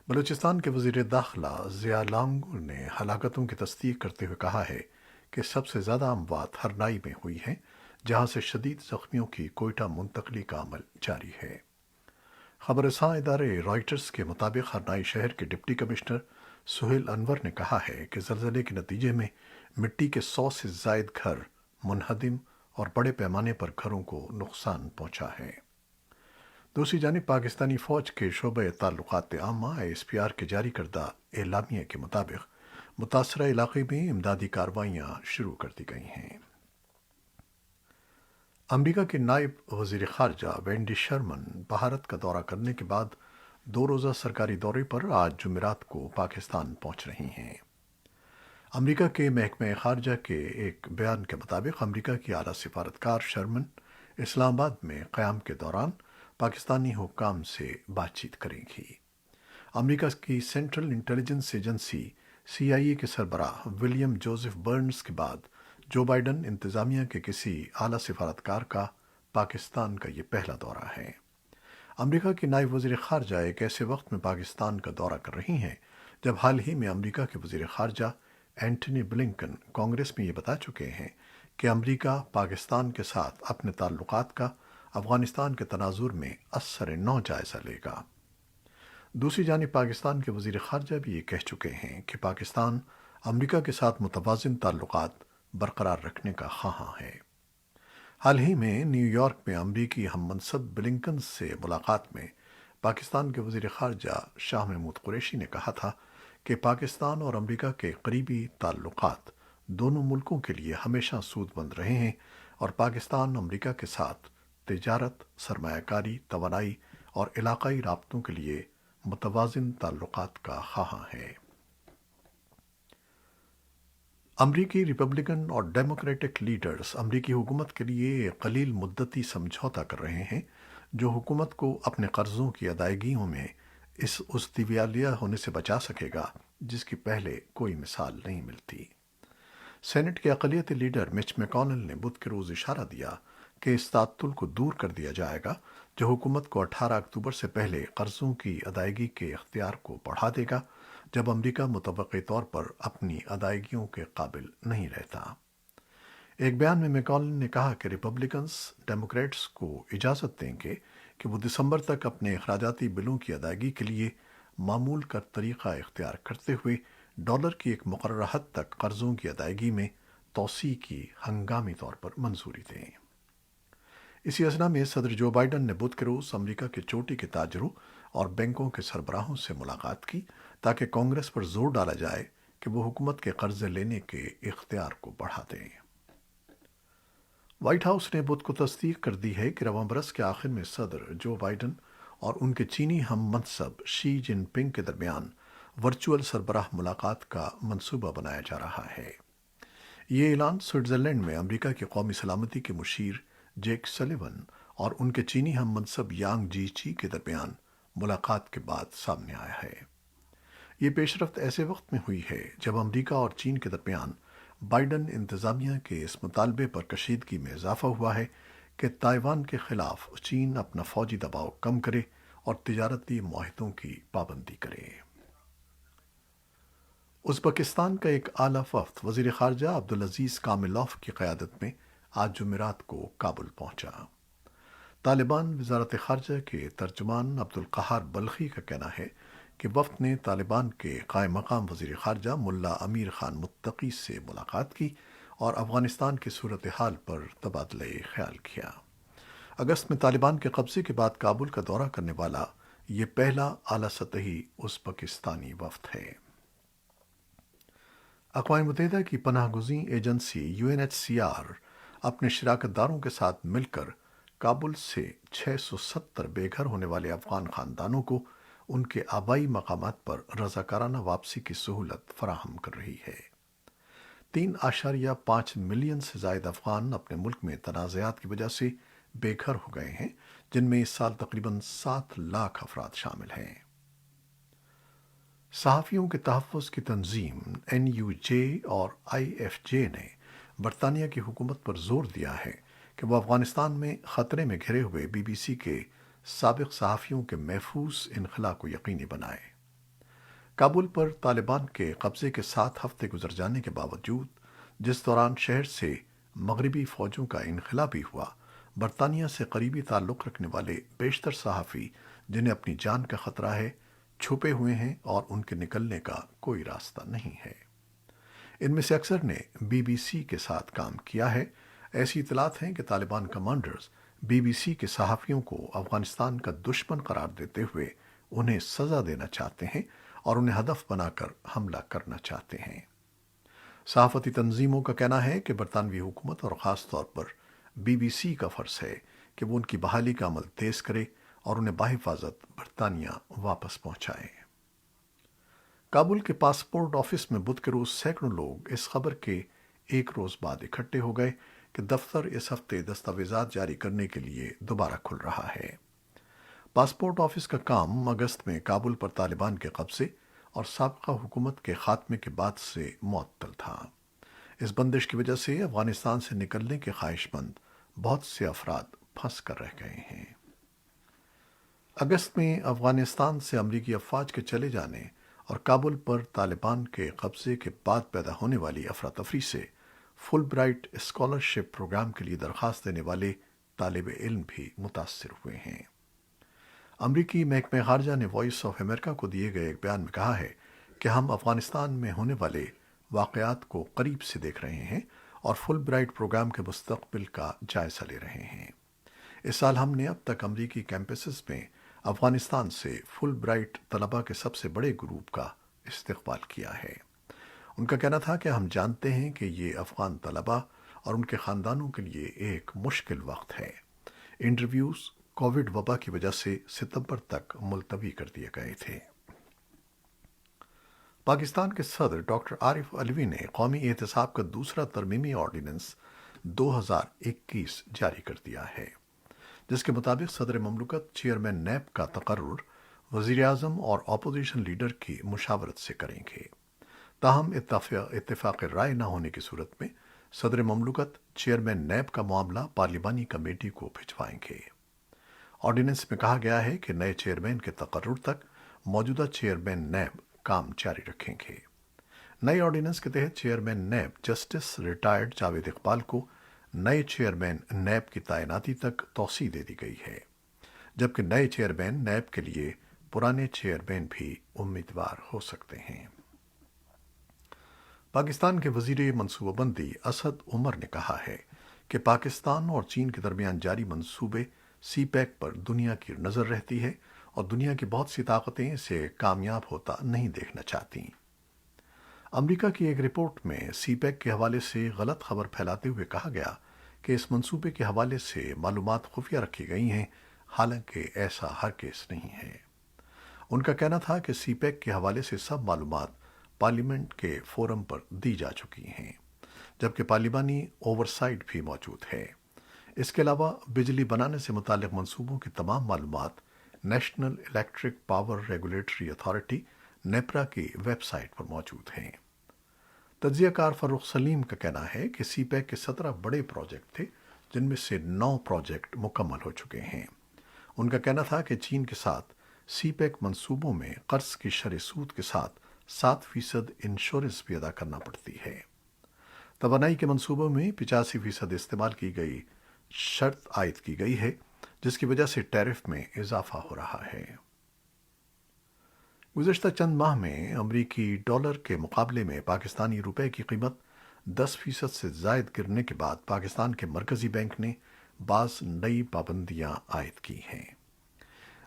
بلوچستان کے وزیر داخلہ ضیاء لانگو نے ہلاکتوں کی تصدیق کرتے ہوئے کہا ہے کہ سب سے زیادہ اموات ہرنائی میں ہوئی ہیں، جہاں سے شدید زخمیوں کی کوئٹہ منتقلی کا عمل جاری ہے۔ خبر رساں ادارے رائٹرز کے مطابق ہرنائی شہر کے ڈپٹی کمشنر سہیل انور نے کہا ہے کہ زلزلے کے نتیجے میں مٹی کے 100 سے زائد گھر منہدم اور بڑے پیمانے پر گھروں کو نقصان پہنچا ہے۔ دوسری جانب پاکستانی فوج کے شعبہ تعلقات عامہ ایس پی آر کے جاری کردہ اعلامیہ کے مطابق متاثرہ علاقے میں امدادی کارروائیاں شروع کر دی گئی ہیں۔ امریکہ کے نائب وزیر خارجہ وینڈی شرمن بھارت کا دورہ کرنے کے بعد 2 روزہ سرکاری دورے پر آج جمعرات کو پاکستان پہنچ رہی ہیں۔ امریکہ کے محکمہ خارجہ کے ایک بیان کے مطابق امریکہ کی اعلیٰ سفارتکار شرمن اسلام آباد میں قیام کے دوران پاکستانی حکام سے بات چیت کریں گی۔ امریکہ کی سینٹرل انٹیلیجنس ایجنسی سی آئی اے کے سربراہ ولیم جوزف برنز کے بعد جو بائیڈن انتظامیہ کے کسی اعلیٰ سفارتکار کا پاکستان کا یہ پہلا دورہ ہے۔ امریکہ کی نائب وزیر خارجہ ایک ایسے وقت میں پاکستان کا دورہ کر رہی ہیں جب حال ہی میں امریکہ کے وزیر خارجہ اینٹنی بلنکن کانگریس میں یہ بتا چکے ہیں کہ امریکہ پاکستان کے ساتھ اپنے تعلقات کا افغانستان کے تناظر میں اثر نو جائزہ لے گا۔ دوسری جانب پاکستان کے وزیر خارجہ بھی یہ کہہ چکے ہیں کہ پاکستان امریکہ کے ساتھ متوازن تعلقات برقرار رکھنے کا خواہاں ہے۔ حال ہی میں نیو یارک میں امریکی ہم منصب بلنکن سے ملاقات میں پاکستان کے وزیر خارجہ شاہ محمود قریشی نے کہا تھا کہ پاکستان اور امریکہ کے قریبی تعلقات دونوں ملکوں کے لیے ہمیشہ سود مند رہے ہیں اور پاکستان امریکہ کے ساتھ تجارت، سرمایہ کاری، توانائی اور علاقائی رابطوں کے لیے متوازن تعلقات کا خواہاں ہے۔ امریکی ریپبلکن اور ڈیموکریٹک لیڈرز امریکی حکومت کے لیے ایک قلیل مدتی سمجھوتا کر رہے ہیں جو حکومت کو اپنے قرضوں کی ادائیگیوں میں اس دیوالیہ ہونے سے بچا سکے گا جس کی پہلے کوئی مثال نہیں ملتی۔ سینٹ کے اقلیتی لیڈر مچ میکونل نے بدھ کے روز اشارہ دیا کہ اس تعطل کو دور کر دیا جائے گا جو حکومت کو 18 اکتوبر سے پہلے قرضوں کی ادائیگی کے اختیار کو بڑھا دے گا جب امریکہ متوقع طور پر اپنی ادائیگیوں کے قابل نہیں رہتا۔ ایک بیان میں میکونل نے کہا کہ ریپبلکنز ڈیموکریٹس کو اجازت دیں گے کہ وہ دسمبر تک اپنے اخراجاتی بلوں کی ادائیگی کے لیے معمول کا طریقہ اختیار کرتے ہوئے ڈالر کی ایک مقررہ حد تک قرضوں کی ادائیگی میں توسیع کی ہنگامی طور پر منظوری دیں۔ اسی اثنا میں صدر جو بائیڈن نے بدھ کے روز امریکہ کے چوٹی کے تاجروں اور بینکوں کے سربراہوں سے ملاقات کی تاکہ کانگریس پر زور ڈالا جائے کہ وہ حکومت کے قرضے لینے کے اختیار کو بڑھا دیں۔ وائٹ ہاؤس نے بدھ کو تصدیق کر دی ہے کہ رواں برس کے آخر میں صدر جو بائیڈن اور ان کے چینی ہم منصب شی جن پنگ کے درمیان ورچوئل سربراہ ملاقات کا منصوبہ بنایا جا رہا ہے۔ یہ اعلان سوئٹزرلینڈ میں امریکہ کی قومی سلامتی کے مشیر جیک سلیون اور ان کے چینی ہم منصب یانگ جی چی کے درمیان ملاقات کے بعد سامنے آیا ہے۔ یہ پیش رفت ایسے وقت میں ہوئی ہے جب امریکہ اور چین کے درمیان بائیڈن انتظامیہ کے اس مطالبے پر کشیدگی میں اضافہ ہوا ہے کہ تائیوان کے خلاف چین اپنا فوجی دباؤ کم کرے اور تجارتی معاہدوں کی پابندی کرے۔ ازبکستان کا ایک اعلیٰ وفد وزیر خارجہ عبدالعزیز کاملوف کی قیادت میں آج جمعرات کو کابل پہنچا۔ طالبان وزارت خارجہ کے ترجمان عبدالقہار بلخی کا کہنا ہے کہ وفد نے طالبان کے قائم مقام وزیر خارجہ ملا امیر خان متقی سے ملاقات کی اور افغانستان کی صورتحال پر تبادلہ خیال کیا۔ اگست میں طالبان کے قبضے کے بعد کابل کا دورہ کرنے والا یہ پہلا اعلیٰ سطحی ازبکستانی وفد ہے۔ اقوام متحدہ کی پناہ گزین agency U N H C R اپنے شراکت داروں کے ساتھ مل کر کابل سے 670 بے گھر ہونے والے افغان خاندانوں کو ان کے آبائی مقامات پر رضاکارانہ واپسی کی سہولت فراہم کر رہی ہے۔ 3.5 ملین سے زائد افغان اپنے ملک میں تنازعات کی وجہ سے بے گھر ہو گئے ہیں جن میں اس سال تقریباً 7 لاکھ افراد شامل ہیں۔ صحافیوں کے تحفظ کی تنظیم این یو جے اور آئی ایف جے نے برطانیہ کی حکومت پر زور دیا ہے کہ وہ افغانستان میں خطرے میں گھرے ہوئے بی بی سی کے سابق صحافیوں کے محفوظ انخلاء کو یقینی بنائے۔ کابل پر طالبان کے قبضے کے 7 ہفتے گزر جانے کے باوجود، جس دوران شہر سے مغربی فوجوں کا انخلا بھی ہوا، برطانیہ سے قریبی تعلق رکھنے والے بیشتر صحافی جنہیں اپنی جان کا خطرہ ہے، چھپے ہوئے ہیں اور ان کے نکلنے کا کوئی راستہ نہیں ہے۔ ان میں سے اکثر نے بی بی سی کے ساتھ کام کیا ہے۔ ایسی اطلاعات ہیں کہ طالبان کمانڈرز بی بی سی کے صحافیوں کو افغانستان کا دشمن قرار دیتے ہوئے انہیں سزا دینا چاہتے ہیں اور انہیں ہدف بنا کر حملہ کرنا چاہتے ہیں۔ صحافتی تنظیموں کا کہنا ہے کہ برطانوی حکومت اور خاص طور پر بی بی سی کا فرض ہے کہ وہ ان کی بحالی کا عمل تیز کرے اور انہیں بحفاظت برطانیہ واپس پہنچائے۔ کابل کے پاسپورٹ آفس میں بدھ کے روز سینکڑوں لوگ اس خبر کے ایک روز بعد اکٹھے ہو گئے کہ دفتر اس ہفتے دستاویزات جاری کرنے کے لیے دوبارہ کھل رہا ہے۔ پاسپورٹ آفس کا کام اگست میں کابل پر طالبان کے قبضے اور سابقہ حکومت کے خاتمے کے بعد سے معطل تھا۔ اس بندش کی وجہ سے افغانستان سے نکلنے کے خواہش مند بہت سے افراد پھنس کر رہ گئے ہیں۔ اگست میں افغانستان سے امریکی افواج کے چلے جانے اور کابل پر طالبان کے قبضے کے بعد پیدا ہونے والی افراتفری سے فل برائٹ اسکالرشپ پروگرام کے لیے درخواست دینے والے طالب علم بھی متاثر ہوئے ہیں۔ امریکی محکمہ خارجہ نے وائس آف امریکہ کو دیے گئے ایک بیان میں کہا ہے کہ ہم افغانستان میں ہونے والے واقعات کو قریب سے دیکھ رہے ہیں اور فل برائٹ پروگرام کے مستقبل کا جائزہ لے رہے ہیں۔ اس سال ہم نے اب تک امریکی کیمپسز میں افغانستان سے فل برائٹ طلباء کے سب سے بڑے گروپ کا استقبال کیا ہے۔ ان کا کہنا تھا کہ ہم جانتے ہیں کہ یہ افغان طلباء اور ان کے خاندانوں کے لیے ایک مشکل وقت ہے۔ انٹرویوز کووڈ وبا کی وجہ سے ستمبر تک ملتوی کر دیے گئے تھے۔ پاکستان کے صدر ڈاکٹر عارف علوی نے قومی احتساب کا دوسرا ترمیمی آرڈیننس 2021 جاری کر دیا ہے، جس کے مطابق صدر مملکت چیئرمین نیب کا تقرر وزیر اعظم اور اپوزیشن لیڈر کی مشاورت سے کریں گے۔ تاہم اتفاق رائے نہ ہونے کی صورت میں صدر مملکت چیئرمین نیب کا معاملہ پارلیمانی کمیٹی کو بھجوائیں گے۔ آرڈیننس میں کہا گیا ہے کہ نئے چیئرمین کے تقرر تک موجودہ چیئرمین نیب کام جاری رکھیں گے۔ نئے آرڈیننس کے تحت chairman NAB justice retired Javed Iqbal کو نئے چیئرمین نیب کی تعیناتی تک توسیع دے دی گئی ہے، جبکہ نئے چیئرمین نیب کے لیے پرانے چیئرمین بھی امیدوار ہو سکتے ہیں۔ پاکستان کے وزیر منصوبہ بندی اسد عمر نے کہا ہے کہ پاکستان اور چین کے درمیان جاری منصوبے سی پیک پر دنیا کی نظر رہتی ہے اور دنیا کی بہت سی طاقتیں اسے کامیاب ہوتا نہیں دیکھنا چاہتیں۔ امریکہ کی ایک رپورٹ میں سی پیک کے حوالے سے غلط خبر پھیلاتے ہوئے کہا گیا کہ اس منصوبے کے حوالے سے معلومات خفیہ رکھی گئی ہیں، حالانکہ ایسا ہرگز نہیں ہے۔ ان کا کہنا تھا کہ سی پیک کے حوالے سے سب معلومات پارلیمنٹ کے فورم پر دی جا چکی ہیں، جبکہ پارلیمانی اوورسائٹ بھی موجود ہے۔ اس کے علاوہ بجلی بنانے سے متعلق منصوبوں کی تمام معلومات national electric power regulatory authority NEPRA کی ویب سائٹ پر موجود ہیں۔ تجزیہ کار فروخ سلیم کا کہنا ہے کہ سی پیک کے 17 بڑے پروجیکٹ تھے، جن میں سے 9 پروجیکٹ مکمل ہو چکے ہیں۔ ان کا کہنا تھا کہ چین کے ساتھ سی پیک منصوبوں میں قرض کی شرح سود کے ساتھ 7% انشورنس بھی ادا کرنا پڑتی ہے۔ توانائی کے منصوبوں میں 85% استعمال کی گئی شرط عائد کی گئی ہے، جس کی وجہ سے ٹیرف میں اضافہ ہو رہا ہے۔ گزشتہ چند ماہ میں امریکی ڈالر کے مقابلے میں پاکستانی روپے کی قیمت 10% سے زائد گرنے کے بعد پاکستان کے مرکزی بینک نے بعض نئی پابندیاں عائد کی ہیں۔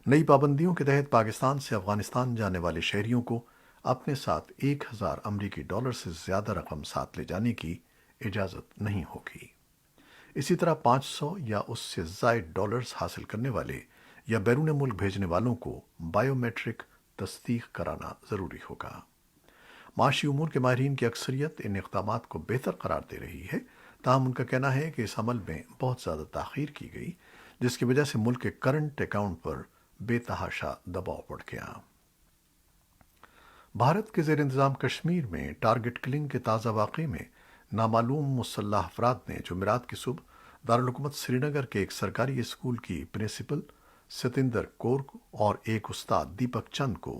نئی پابندیوں کے تحت پاکستان سے افغانستان جانے والے شہریوں کو اپنے ساتھ 1000 امریکی ڈالر سے زیادہ رقم ساتھ لے جانے کی اجازت نہیں ہوگی۔ اسی طرح 500 یا اس سے زائد ڈالرز حاصل کرنے والے یا بیرون ملک بھیجنے والوں کو بائیو میٹرک تصدیق کرانا ضروری ہوگا۔ معاشی امور کے ماہرین کی اکثریت ان اقدامات کو بہتر قرار دے رہی ہے، تاہم ان کا کہنا ہے کہ اس عمل میں بہت زیادہ تاخیر کی گئی، جس کی وجہ سے ملک کے کرنٹ اکاؤنٹ پر بے تحاشا دباؤ بڑھ گیا۔ بھارت کے زیر انتظام کشمیر میں ٹارگٹ کلنگ کے تازہ واقعے میں نامعلوم مسلح افراد نے جمعرات کی صبح دارالحکومت سری نگر کے ایک سرکاری اسکول کی پرنسپل ستیندر کور اور ایک استاد دیپک چند کو